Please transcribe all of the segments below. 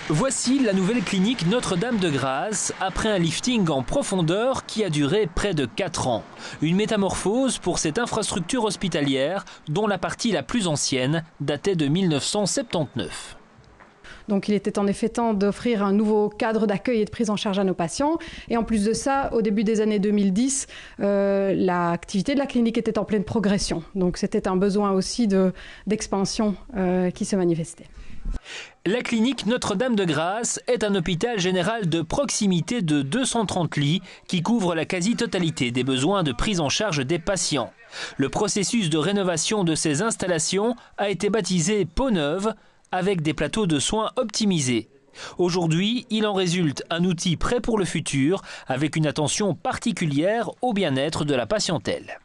Voici la nouvelle clinique Notre-Dame-de-Grâce, après un lifting en profondeur qui a duré près de 4 ans. Une métamorphose pour cette infrastructure hospitalière dont la partie la plus ancienne datait de 1979. Donc il était en effet temps d'offrir un nouveau cadre d'accueil et de prise en charge à nos patients. Et en plus de ça, au début des années 2010, l'activité de la clinique était en pleine progression. Donc c'était un besoin aussi d'expansion qui se manifestait. La clinique Notre-Dame-de-Grâce est un hôpital général de proximité de 230 lits qui couvre la quasi-totalité des besoins de prise en charge des patients. Le processus de rénovation de ces installations a été baptisé Peau neuve, avec des plateaux de soins optimisés. Aujourd'hui, il en résulte un outil prêt pour le futur, avec une attention particulière au bien-être de la patientèle.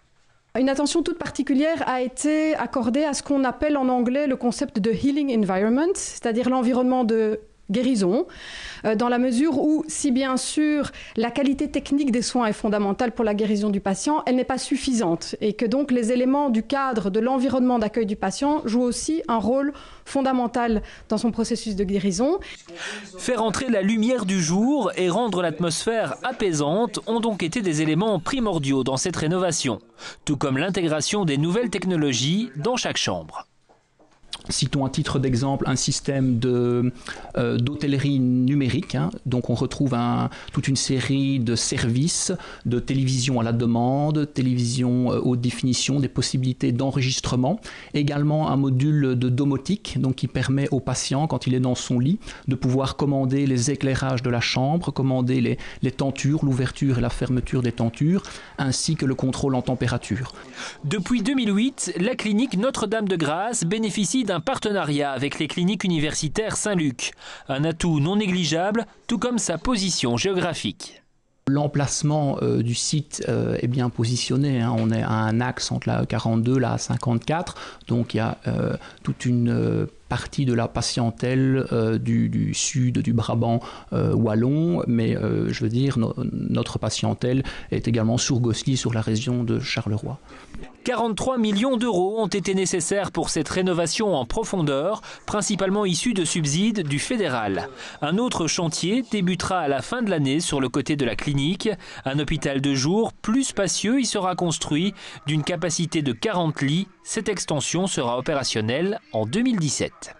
Une attention toute particulière a été accordée à ce qu'on appelle en anglais le concept de healing environment, c'est-à-dire l'environnement de guérison, dans la mesure où, si bien sûr la qualité technique des soins est fondamentale pour la guérison du patient, elle n'est pas suffisante et que donc les éléments du cadre de l'environnement d'accueil du patient jouent aussi un rôle fondamental dans son processus de guérison. Faire entrer la lumière du jour et rendre l'atmosphère apaisante ont donc été des éléments primordiaux dans cette rénovation, tout comme l'intégration des nouvelles technologies dans chaque chambre. Citons à titre d'exemple un système d'hôtellerie numérique. Donc on retrouve toute une série de services de télévision à la demande, télévision haute définition, des possibilités d'enregistrement. Également un module de domotique donc qui permet au patient, quand il est dans son lit, de pouvoir commander les éclairages de la chambre, commander les tentures, l'ouverture et la fermeture des tentures, ainsi que le contrôle en température. Depuis 2008, la clinique Notre-Dame-de-Grâce bénéficie d'un partenariat avec les cliniques universitaires Saint-Luc. Un atout non négligeable, tout comme sa position géographique. L'emplacement du site est bien positionné. On est à un axe entre la 42 et la 54. Donc il y a toute une partie de la patientèle du sud, du Brabant wallon. Mais je veux dire, notre patientèle est également sur Gosselies, sur la région de Charleroi. 43 millions d'euros ont été nécessaires pour cette rénovation en profondeur, principalement issue de subsides du fédéral. Un autre chantier débutera à la fin de l'année sur le côté de la clinique. Un hôpital de jour plus spacieux y sera construit d'une capacité de 40 lits. Cette extension sera opérationnelle en 2017.